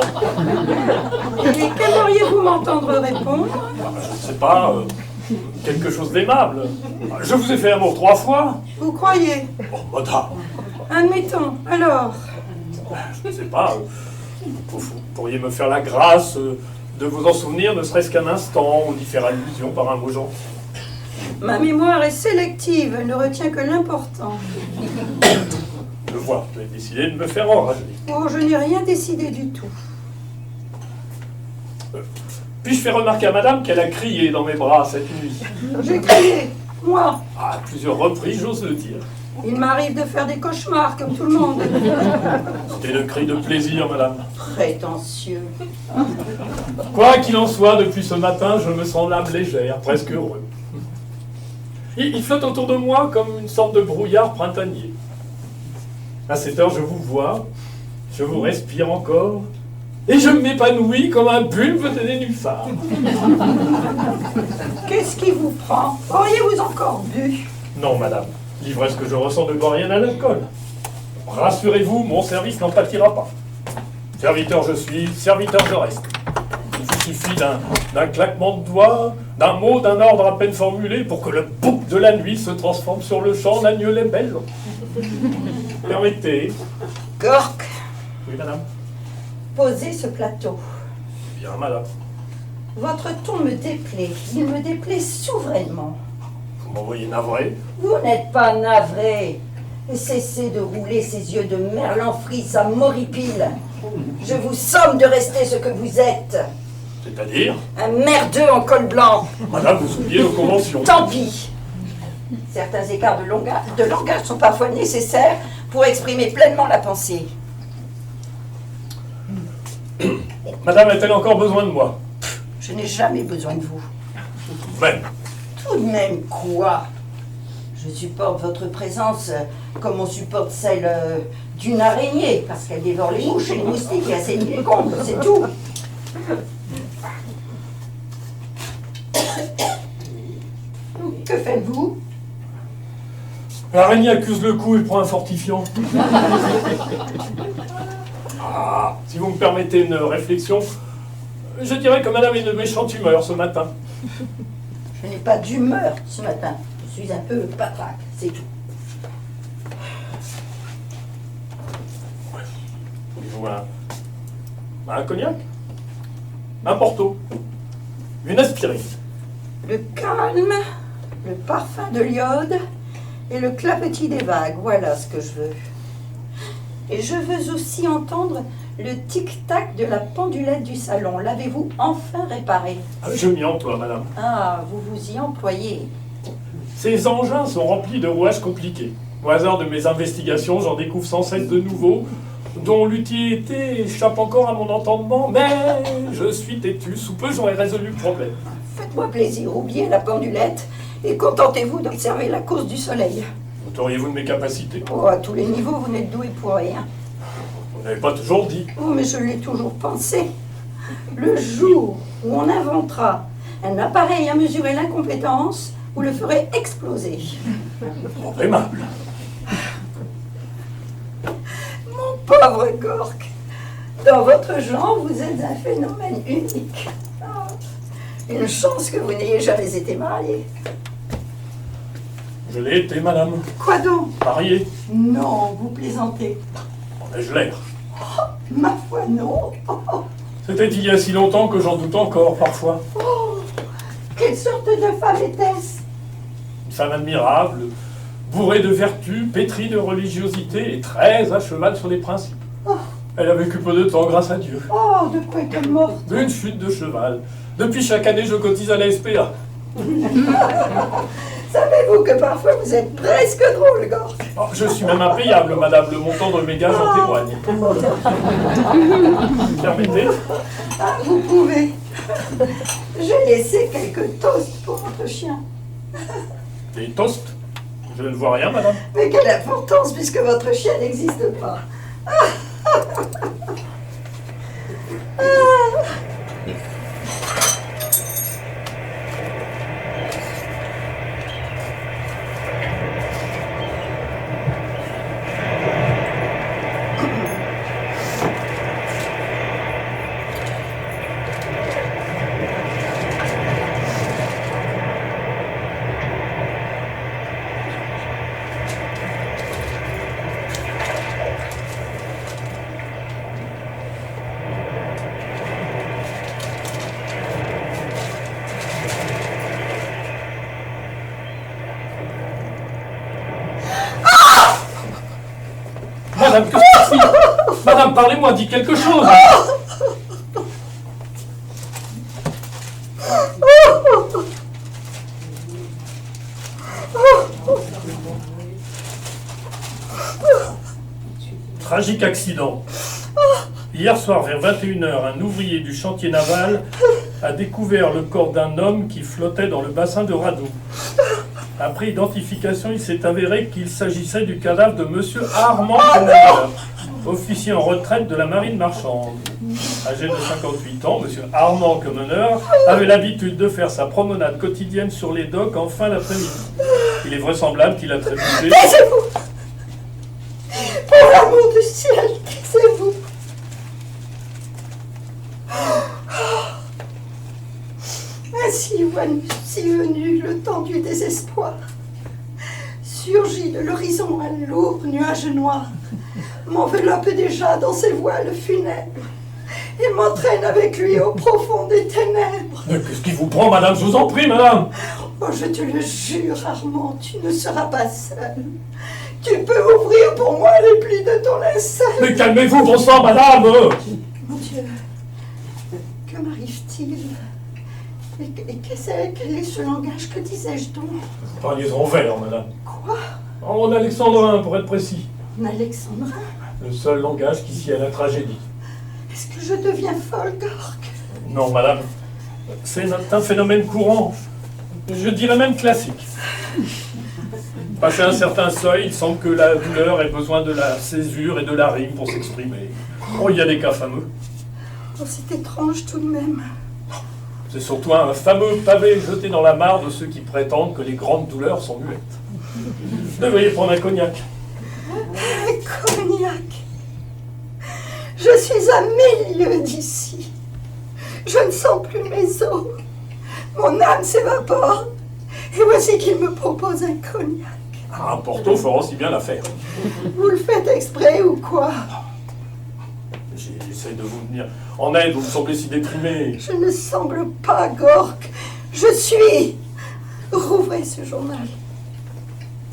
Et qu'aimeriez-vous m'entendre répondre? Je ne sais pas, quelque chose d'aimable. Je vous ai fait amour 3 fois. Vous croyez? Oh, madame, Admettons. Alors, je ne sais pas, vous pourriez me faire la grâce de vous en souvenir ne serait-ce qu'un instant ou d'y faire allusion par un mot gentil. ma mémoire est sélective. Elle ne retient que l'important. Je vois, tu as décidé de me faire enrager. Oh, je n'ai rien décidé du tout. Puis-je faire remarquer à madame qu'elle a crié dans mes bras cette nuit? J'ai crié. Moi. À plusieurs reprises, j'ose le dire. Il m'arrive de faire des cauchemars comme tout le monde. C'était le cri de plaisir, madame. Prétentieux. Quoi qu'il en soit, depuis ce matin, je me sens l'âme légère, presque heureux. Il flotte autour de moi comme une sorte de brouillard printanier. À cette heure, je vous vois, je vous respire encore, et je m'épanouis comme un bulbe de nénuphar. Qu'est-ce qui vous prend? Auriez-vous encore bu? Non, madame, l'ivresse que je ressens ne doit rien à l'alcool. Rassurez-vous, mon service n'en pâtira pas. Serviteur je suis, serviteur je reste. Il vous suffit d'un claquement de doigts, d'un mot, d'un ordre à peine formulé pour que le bouc de la nuit se transforme sur le champ en agnelet belle. Permettez. Gork, Oui, madame. posez ce plateau. Bien, madame. Votre ton me déplaît. Il me déplaît souverainement. Vous m'envoyez navré. Vous n'êtes pas navré. Cessez de rouler ces yeux de merlan frit, ça m'horripile. Je vous somme de rester ce que vous êtes. C'est-à-dire, Un merdeux en col blanc. madame, vous oubliez nos conventions. Tant pis. Certains écarts de langage sont parfois nécessaires pour exprimer pleinement la pensée. Madame a-t-elle encore besoin de moi? Je n'ai jamais besoin de vous. Même. Tout de même quoi? Je supporte votre présence comme on supporte celle d'une araignée, parce qu'elle dévore les mouches et les moustiques et assaigne les combles, c'est tout. Que faites-vous? L'araignée accuse le coup et prend un fortifiant. Ah, si vous me permettez une réflexion, je dirais que madame est de méchante humeur ce matin. Je n'ai pas d'humeur ce matin. Je suis un peu patraque, c'est tout. Voulez-vous un cognac? Un porto? Une aspirine? Le calme, le parfum de l'iode et le clapetis des vagues, voilà ce que je veux. Et je veux aussi entendre le tic-tac de la pendulette du salon. L'avez-vous enfin réparé? Je m'y emploie, madame. Ah, vous vous y employez. Ces engins sont remplis de rouages compliqués. Au hasard de mes investigations, j'en découvre sans cesse de nouveaux, dont l'utilité échappe encore à mon entendement, mais je suis têtu. Sous peu, j'aurai résolu le problème. Faites-moi plaisir, oubliez la pendulette et contentez-vous d'observer la course du soleil. Doteriez-vous de mes capacités? Oh, à tous les niveaux, vous n'êtes doué pour rien. Vous n'avez pas toujours dit. Oh, mais je l'ai toujours pensé. Le jour où on inventera un appareil à mesurer l'incompétence, vous le ferez exploser. Trop aimable. Mon pauvre Gork, dans votre genre, vous êtes un phénomène unique. Ah, une chance que vous n'ayez jamais été marié. Je l'ai été, madame. Quoi donc? Marié. Non, vous plaisantez. En ai-je l'air? Ma foi, non. C'était il y a si longtemps que j'en doute encore, parfois. Oh, quelle sorte de femme était-ce? Une femme admirable, bourrée de vertus, pétrie de religiosité et très à cheval sur les principes. Oh. Elle a vécu peu de temps, grâce à Dieu. Oh, de quoi est-elle morte? Une chute de cheval. Depuis chaque année, je cotise à la SPA. Savez-vous que parfois vous êtes presque drôle, Gork? Oh, je suis même impayable, madame. Le montant de mes gages en témoigne. Permettez? Ah, vous pouvez. J'ai laissé quelques toasts pour votre chien. Des toasts? Je ne vois rien, madame. Mais quelle importance puisque votre chien n'existe pas. Madame, que c'est? Madame, parlez-moi, dites quelque chose. Tragique accident. Hier soir, vers 21h, un ouvrier du chantier naval a découvert le corps d'un homme qui flottait dans le bassin de Radoux. Après identification, il s'est avéré qu'il s'agissait du cadavre de monsieur Armand Commeneur, officier en retraite de la marine marchande. Âgé de 58 ans, monsieur Armand Commeneur avait l'habitude de faire sa promenade quotidienne sur les docks en fin d'après-midi. Il est vraisemblable qu'il a trébuché. Taisez-vous! Pour l'amour du ciel, taisez-vous! Ainsi venu le temps du désespoir. Surgit de l'horizon un lourd nuage noir, m'enveloppe déjà dans ses voiles funèbres et m'entraîne avec lui au profond des ténèbres. Mais qu'est-ce qui vous prend, madame? Je vous en prie, madame. Oh, je te le jure, Armand, tu ne seras pas seul. Tu peux ouvrir pour moi les plis de ton linceul. Mais calmez-vous, bon sang, madame. Mon Dieu, que m'arrive-t-il? Et quel est ce langage? Que disais-je donc? Parliez en vers, madame. Quoi? En alexandrin, pour être précis. En alexandrin? Le seul langage qui sied à la tragédie. Est-ce que je deviens folle, Gork? Non, madame. C'est un phénomène courant. Je dirais même classique. Passé un certain seuil, il semble que la douleur ait besoin de la césure et de la rime pour s'exprimer. Oh, il y a des cas fameux. Oh, c'est étrange tout de même. C'est surtout un fameux pavé jeté dans la mare de ceux qui prétendent que les grandes douleurs sont muettes. Vous devriez prendre un cognac. Un cognac. Je suis à 1000 lieues d'ici. Je ne sens plus mes os. Mon âme s'évapore. Et voici qu'il me propose un cognac. Un Porto fera aussi bien l'affaire. Vous le faites exprès ou quoi? J'essaie de vous venir en aide, vous me semblez si déprimé. Je ne semble pas, Gork. Je suis. Rouvrez ce journal.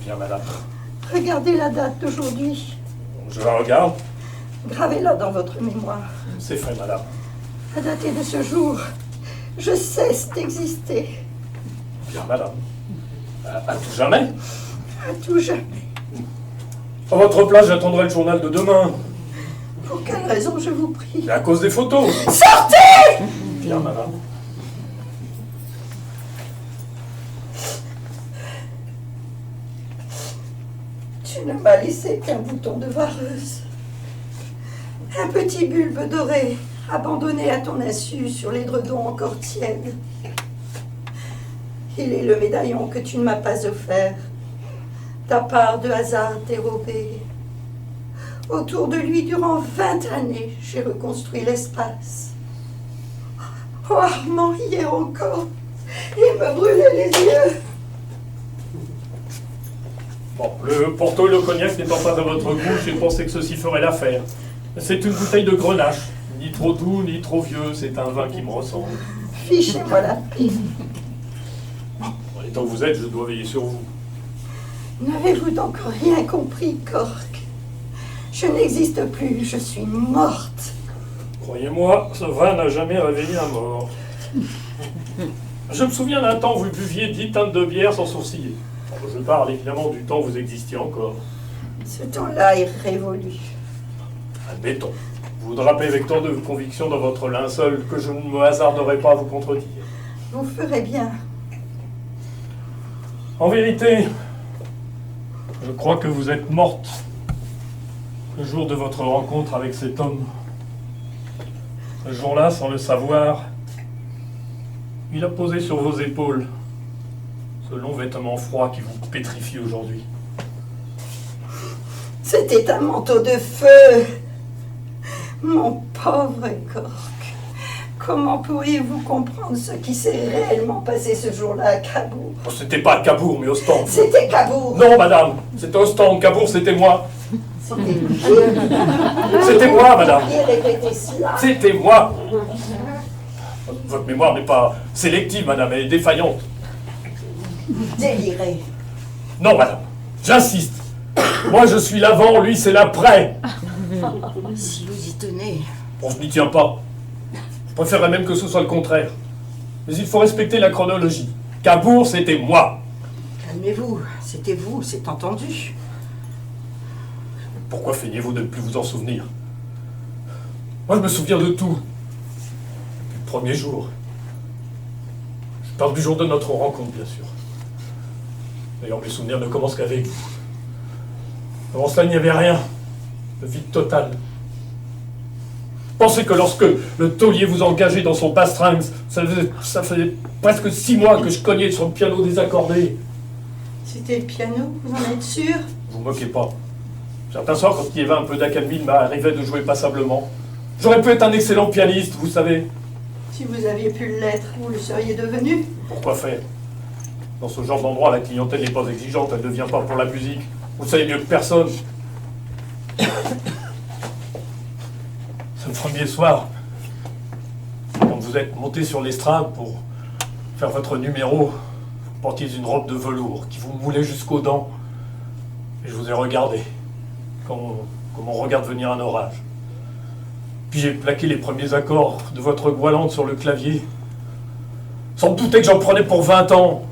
Bien, madame. Regardez la date d'aujourd'hui. Je la regarde. Gravez-la dans votre mémoire. C'est fait, madame. À dater de ce jour, je cesse d'exister. Bien, madame. À tout jamais. À tout jamais. À votre place, j'attendrai le journal de demain. Pour quelle raison, je vous prie? Et à cause des photos. Sortez! Bien, madame. Tu ne m'as laissé qu'un bouton de vareuse. Un petit bulbe doré abandonné à ton insu sur l'édredon encore tiède. Il est le médaillon que tu ne m'as pas offert. Ta part de hasard dérobée. Autour de lui, durant 20 années, j'ai reconstruit l'espace. Oh, Armand, hier encore, il me brûlait les yeux. Bon, le porto et le cognac n'étant pas dans votre goût, j'ai pensé que ceci ferait l'affaire. C'est une bouteille de Grenache. Ni trop doux, ni trop vieux, c'est un vin qui me ressemble. Fichez-moi la paix. Étant que vous êtes, je dois veiller sur vous. N'avez-vous donc rien compris, Cork? Je n'existe plus, je suis morte. Croyez-moi, ce vin n'a jamais réveillé un mort. Je me souviens d'un temps où vous buviez 10 teintes de bière sans sourciller. Je parle évidemment du temps où vous existiez encore. Ce temps-là est révolu. Admettons. Vous drapez avec tant de conviction dans votre linceul que je ne me hasarderai pas à vous contredire. Vous ferez bien. En vérité, je crois que vous êtes morte le jour de votre rencontre avec cet homme. Ce jour-là, sans le savoir, il a posé sur vos épaules ce long vêtement froid qui vous pétrifie aujourd'hui. C'était un manteau de feu. Mon pauvre Cork, comment pourriez-vous comprendre ce qui s'est réellement passé ce jour-là à Cabourg? Oh, c'était pas à Cabourg, mais au stand. C'était Cabourg. Non, madame, c'était au stand. Cabourg, c'était moi. C'était qui? C'était moi, madame. Qui répétait cela? C'était moi. Votre mémoire n'est pas sélective, madame, elle est défaillante. Déliré. Non, madame, j'insiste. Moi, je suis l'avant, lui, c'est l'après. Si vous y tenez. Bon, je n'y tiens pas. Je préférerais même que ce soit le contraire. Mais il faut respecter la chronologie. Cabourg, c'était moi. Calmez-vous, c'était vous, c'est entendu. Pourquoi feignez-vous de ne plus vous en souvenir? Moi, je me souviens de tout. Depuis le premier jour. Je parle du jour de notre rencontre, bien sûr. D'ailleurs, mes souvenirs ne commencent qu'avec vous. Avant cela, il n'y avait rien. Le vide total. Pensez que lorsque le taulier vous engageait dans son bastringue, ça faisait presque 6 mois que je cognais sur le piano désaccordé. C'était le piano, vous en êtes sûr? Vous moquez pas. Certains soirs, quand il y avait un peu d'accalmie, il m'arrivait de jouer passablement. J'aurais pu être un excellent pianiste, vous savez. Si vous aviez pu l'être, vous le seriez devenu. Pourquoi faire? Dans ce genre d'endroit, la clientèle n'est pas exigeante, elle ne vient pas pour la musique. Vous le savez mieux que personne. Ce premier soir, quand vous êtes monté sur l'estrade pour faire votre numéro, vous portiez une robe de velours qui vous moulait jusqu'aux dents. Et je vous ai regardé, comme on regarde venir un orage. Puis j'ai plaqué les premiers accords de votre goualante sur le clavier, sans me douter que j'en prenais pour 20 ans,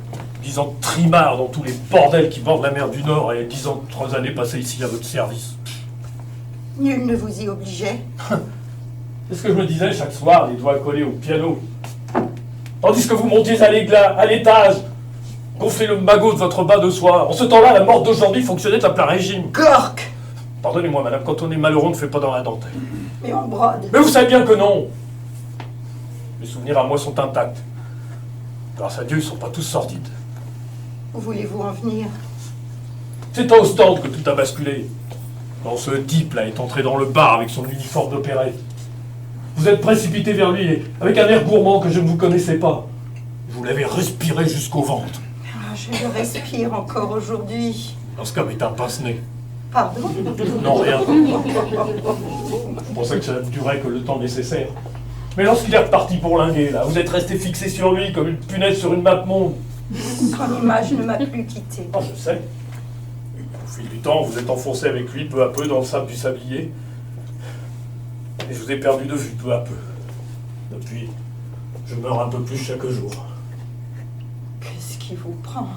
10 ans de trimard dans tous les bordels qui bordent la mer du Nord et 10 ans de 3 années passées ici à votre service. Nul ne vous y obligeait. C'est ce que je me disais chaque soir, les doigts collés au piano. Tandis que vous montiez à l'étage, gonflez le magot de votre bas de soie. En ce temps-là, la mort d'aujourd'hui fonctionnait à plein régime. Cork! Pardonnez-moi, madame, quand on est malheureux, on ne fait pas dans la dentelle. Mais on brode. Mais vous savez bien que non. Mes souvenirs à moi sont intacts. Grâce à Dieu, ils ne sont pas tous sordides. Où voulez-vous en venir? C'est au stand que tout a basculé. Quand ce type-là est entré dans le bar avec son uniforme d'opérette. Vous êtes précipité vers lui avec un air gourmand que je ne vous connaissais pas. Vous l'avez respiré jusqu'au ventre. Ah, je le respire encore aujourd'hui. Dans ce cas, est un pince-nez. Pardon? Non, rien. Je pensais que ça ne durait que le temps nécessaire. Mais lorsqu'il est reparti pour linguer, là, vous êtes resté fixé sur lui comme une punaise sur une map monde. Son image ne m'a plus quitté. Non, je sais. Au fil du temps, vous êtes enfoncé avec lui peu à peu dans le sable du sablier. Et je vous ai perdu de vue peu à peu. Depuis, je meurs un peu plus chaque jour. Qu'est-ce qui vous prend?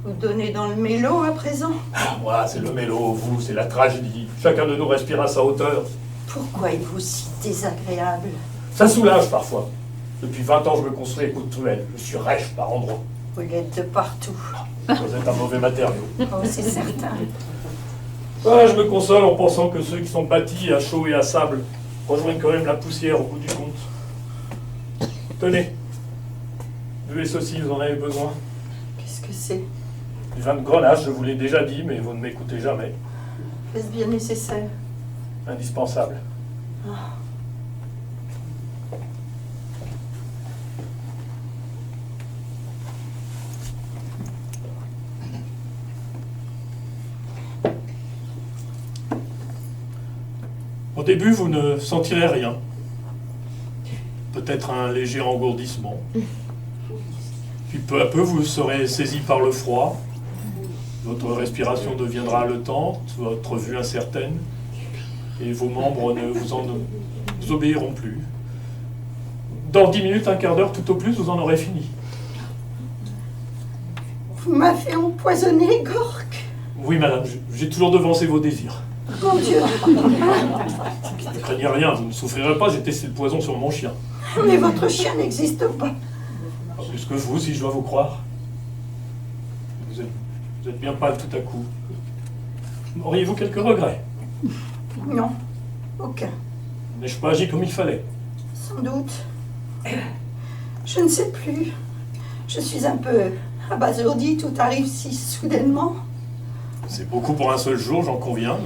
Vous donnez dans le mélo à présent? Ah, moi, c'est le mélo, vous, c'est la tragédie. Chacun de nous respire à sa hauteur. Pourquoi êtes-vous si désagréable? Ça soulage parfois. Depuis 20 ans, je me construis avec coups de truelle. Je suis rêche par endroits. Vous l'êtes de partout. Vous êtes un mauvais matériau. Oh, c'est certain. Ah, je me console en pensant que ceux qui sont bâtis à chaud et à sable rejoignent quand même la poussière au bout du compte. Tenez, buvez ceci, vous en avez besoin. Qu'est-ce que c'est? Du vin de Grenache, je vous l'ai déjà dit, mais vous ne m'écoutez jamais. Est-ce bien nécessaire? Indispensable. Au début, vous ne sentirez rien. Peut-être un léger engourdissement. Puis peu à peu, vous serez saisi par le froid. Votre respiration deviendra haletante, votre vue incertaine. Et vos membres ne vous obéiront plus. Dans 10 minutes, un quart d'heure, tout au plus, vous en aurez fini. Vous m'avez empoisonné, Gork. Oui, madame, j'ai toujours devancé vos désirs. Mon Dieu. Ne craignez rien, vous ne souffrirez pas, j'ai testé le poison sur mon chien. Mais votre chien n'existe pas. Pas plus que vous, si je dois vous croire. Vous êtes bien pâle tout à coup. Auriez-vous quelques regrets? Non, aucun. N'ai-je pas agi comme il fallait? Sans doute. Je ne sais plus. Je suis un peu abasourdie, tout arrive si soudainement. C'est beaucoup pour un seul jour, j'en conviens,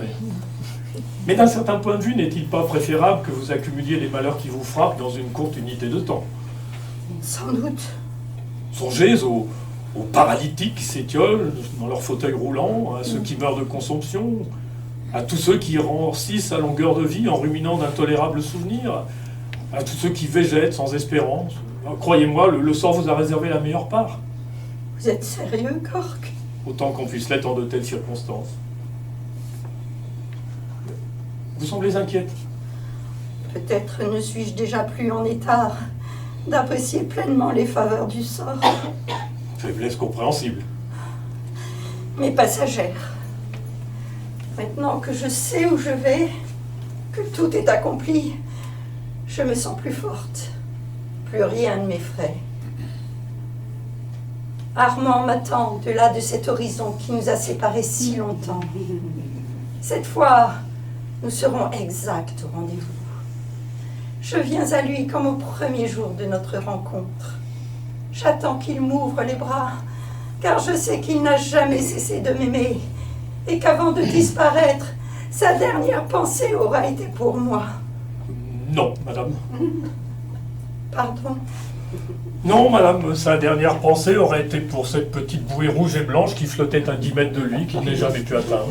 mais d'un certain point de vue, n'est-il pas préférable que vous accumuliez les malheurs qui vous frappent dans une courte unité de temps? Sans doute. Songez aux paralytiques qui s'étiolent dans leur fauteuil roulant, à ceux qui meurent de consomption, à tous ceux qui rancissent à longueur de vie en ruminant d'intolérables souvenirs, à tous ceux qui végètent sans espérance. Croyez-moi, le sort vous a réservé la meilleure part. Vous êtes sérieux, Gork? Autant qu'on puisse l'être en de telles circonstances. Vous semblez inquiète. Peut-être ne suis-je déjà plus en état d'apprécier pleinement les faveurs du sort. Faiblesse compréhensible. Mais passagère. Maintenant que je sais où je vais, que tout est accompli, je me sens plus forte. Plus rien ne m'effraie. Armand m'attend au-delà de cet horizon qui nous a séparés si longtemps. Cette fois, nous serons exacts au rendez-vous. Je viens à lui comme au premier jour de notre rencontre. J'attends qu'il m'ouvre les bras, car je sais qu'il n'a jamais cessé de m'aimer, et qu'avant de disparaître, sa dernière pensée aura été pour moi. Non, madame. Pardon. Non, madame, sa dernière pensée aurait été pour cette petite bouée rouge et blanche qui flottait à 10 mètres de lui, qu'il n'ait jamais pu atteindre.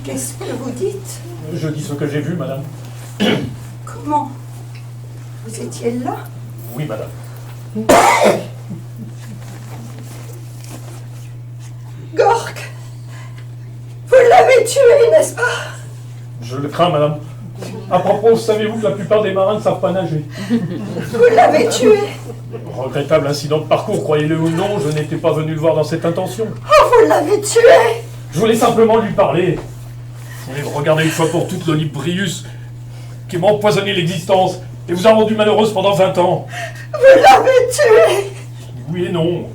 Qu'est-ce que vous dites? Je dis ce que j'ai vu, madame. Comment? Vous étiez là? Oui, madame. Gork! Vous l'avez tué, n'est-ce pas? Je le crains, madame. À propos, savez-vous que la plupart des marins ne savent pas nager? Vous l'avez tué? Regrettable incident de parcours, croyez-le ou non, je n'étais pas venu le voir dans cette intention. Oh, vous l'avez tué! Je voulais simplement lui parler. Je voulais regarder une fois pour toutes l'Olybrius qui m'a empoisonné l'existence et vous a rendu malheureuse pendant 20 ans. Vous l'avez tué! Oui et non.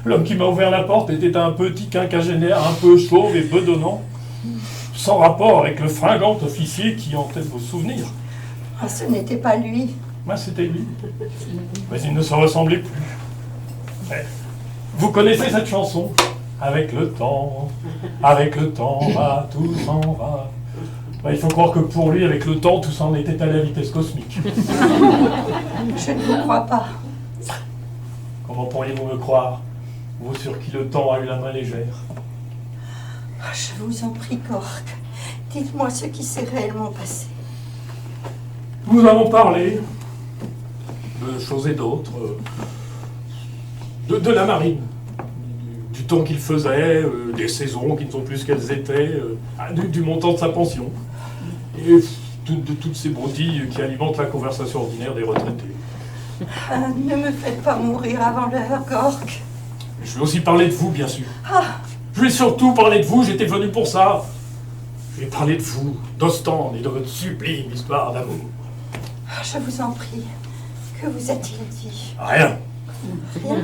L'homme qui m'a ouvert la porte était un petit quinquagénaire, un peu chauve et bedonnant, sans rapport avec le fringant officier qui hantait vos souvenirs. Ah, ce n'était pas lui. Moi, c'était lui. Mais il ne se ressemblait plus. Mais vous connaissez cette chanson? Avec le temps, va, tout s'en va. Ben, il faut croire que pour lui, avec le temps, tout s'en était allé à vitesse cosmique. Je ne vous crois pas. Comment pourriez-vous me croire, vous sur qui le temps a eu la main légère? Ah, je vous en prie, Gork. Dites-moi ce qui s'est réellement passé. Nous avons parlé de choses et d'autres, de la marine, du temps qu'il faisait, des saisons qui ne sont plus ce qu'elles étaient, du montant de sa pension, et de toutes ces broutilles qui alimentent la conversation ordinaire des retraités. Ah, ne me faites pas mourir avant l'heure, Gork. Je vais aussi parler de vous, bien sûr. Ah, Je vais surtout parler de vous, j'étais venu pour ça. Je vais parler de vous, d'Ostende et de votre sublime histoire d'amour. je vous en prie. Que vous a-t-il dit? Rien. Rien?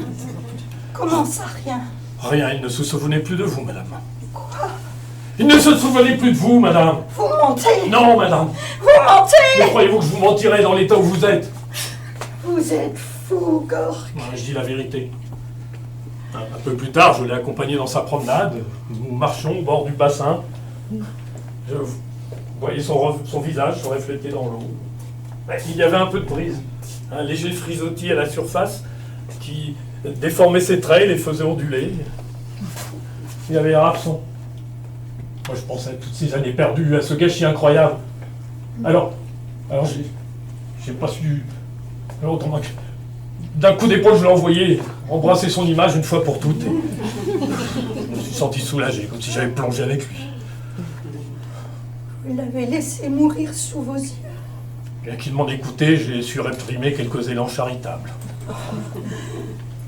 Comment ça, rien? Rien, il ne se souvenait plus de vous, madame. Quoi? Il ne se souvenait plus de vous, madame. Vous mentez. Non, madame. Vous mentez. Mais croyez-vous que je vous mentirais dans l'état où vous êtes? Vous êtes fou, Gork. Ouais, je dis la vérité. Un peu plus tard, je l'ai accompagné dans sa promenade. Nous marchions au bord du bassin. Je voyais son visage se refléter dans l'eau. Il y avait un peu de brise, un léger frisottis à la surface qui déformait ses traits et les faisait onduler. Il y avait un absent. Moi, je pensais à toutes ces années perdues, à ce gâchis incroyable. Alors j'ai pas su... Autrement que... D'un coup d'épaule, je l'ai envoyé embrasser son image une fois pour toutes. Et je me suis senti soulagé, comme si j'avais plongé avec lui. Vous l'avez laissé mourir sous vos yeux. Bien qu'il m'en écoutait, j'ai su réprimer quelques élans charitables.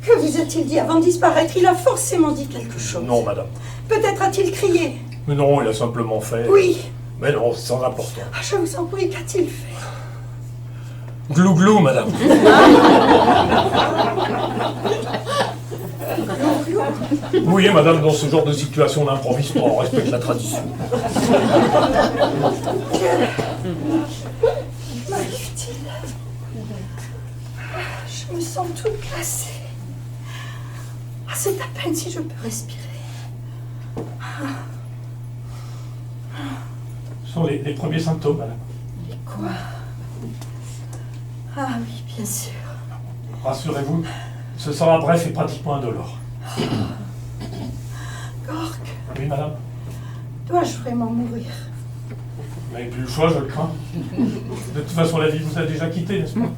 Que vous a-t-il dit avant de disparaître? Il a forcément dit quelque chose. Non, madame. Peut-être a-t-il crié. Mais non, il a simplement fait... Oui. Mais non, c'est sans importance. Ah, je vous en prie, qu'a-t-il fait? Glou-glou, madame. Oui, madame, dans ce genre de situation, on n'improvise pas, on respecte la tradition. M'arrive-t-il? Je me sens toute glacée. Ah, c'est à peine si je peux respirer. Ce sont les premiers symptômes, madame. Quoi? Ah oui, bien sûr. Rassurez-vous, ce sera bref et pratiquement indolore. Gork, Oui, madame. dois-je vraiment mourir? Vous n'avez plus le choix, je le crains. De toute façon, la vie vous a déjà quitté, n'est-ce pas?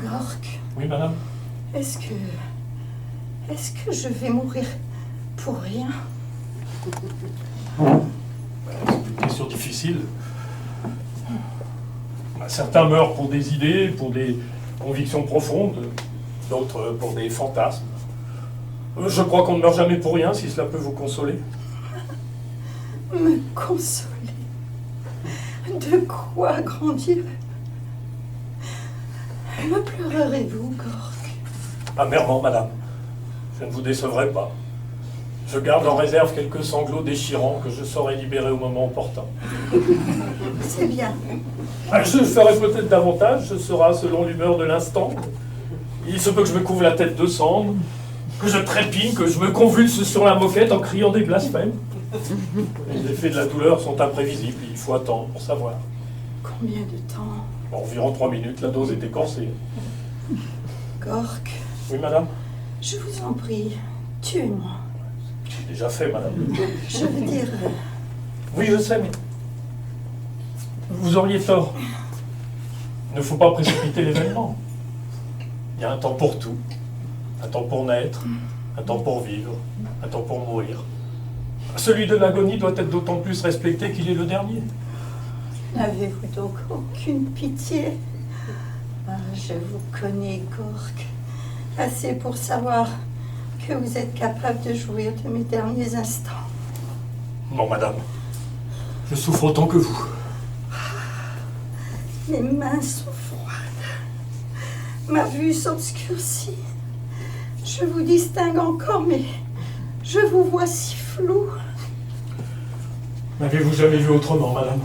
Gork, Oui, madame. est-ce que je vais mourir pour rien? C'est une question difficile. Certains meurent pour des idées, pour des convictions profondes, d'autres pour des fantasmes. Je crois qu'on ne meurt jamais pour rien, si cela peut vous consoler. Me consoler? De quoi grandir? Me pleurerez-vous, Gork? Amèrement, madame. Je ne vous décevrai pas. Je garde en réserve quelques sanglots déchirants que je saurai libérer au moment opportun. C'est bien. Je ferai peut-être davantage, ce sera selon l'humeur de l'instant. Il se peut que je me couvre la tête de cendre, que je trépigne, que je me convulse sur la moquette en criant des blasphèmes. Les effets de la douleur sont imprévisibles, il faut attendre pour savoir. Combien de temps? Environ 3 minutes, la dose est écorcée. Gork, Oui, madame? je vous en prie, tuez-moi. J'ai déjà fait, madame. Je veux dire, Oui, je sais, mais... Vous auriez tort. Il ne faut pas précipiter l'événement. Il y a un temps pour tout. Un temps pour naître, un temps pour vivre, un temps pour mourir. Celui de l'agonie doit être d'autant plus respecté qu'il est le dernier. n'avez-vous donc aucune pitié? Ah, je vous connais, Gork, assez pour savoir que vous êtes capable de jouir de mes derniers instants. Non, madame. Je souffre autant que vous. Mes mains sont froides. Ma vue s'obscurcit. Je vous distingue encore, mais je vous vois si flou. N'avez-vous jamais vu autrement, madame?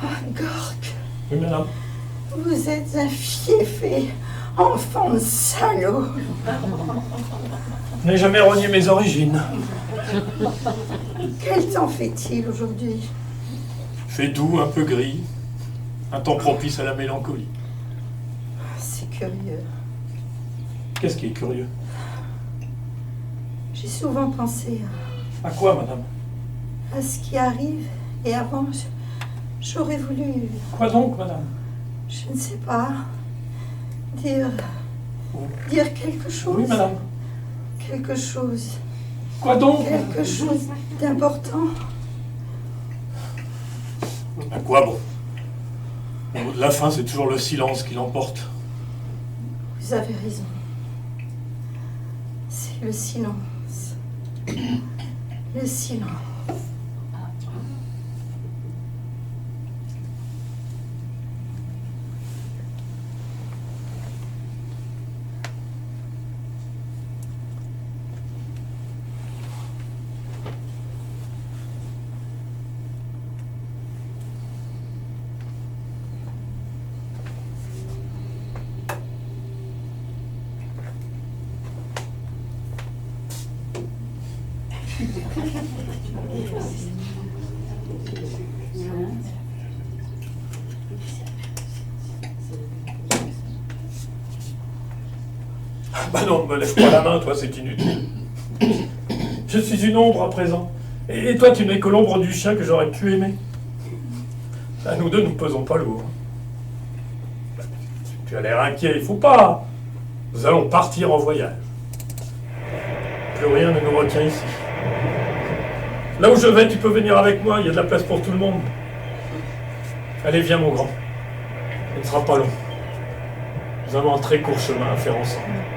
Ah, Gork, Oui, madame. vous êtes un fiefé, enfant de salaud. Je n'ai jamais renié mes origines. Quel temps fait-il aujourd'hui? Fait doux, un peu gris. Un temps propice à la mélancolie. C'est curieux. Qu'est-ce qui est curieux? J'ai souvent pensé À quoi, madame? à ce qui arrive, et avant, j'aurais voulu, Quoi donc, madame? je ne sais pas, dire quelque chose. Oui, madame. Quelque chose. Quoi donc? Quelque chose d'important. À quoi bon? Au bout de la fin, c'est toujours le silence qui l'emporte. Vous avez raison. C'est le silence. Le silence. Bah non, me lève pas la main, toi, c'est inutile. Je suis une ombre à présent. Et toi, tu n'es que l'ombre du chien que j'aurais pu aimer. À nous deux, nous ne pesons pas lourd. Tu as l'air inquiet, il faut pas. Nous allons partir en voyage. Plus rien ne nous retient ici. Là où je vais, tu peux venir avec moi, il y a de la place pour tout le monde. Allez, viens, mon grand. Ce ne sera pas long. Nous avons un très court chemin à faire ensemble.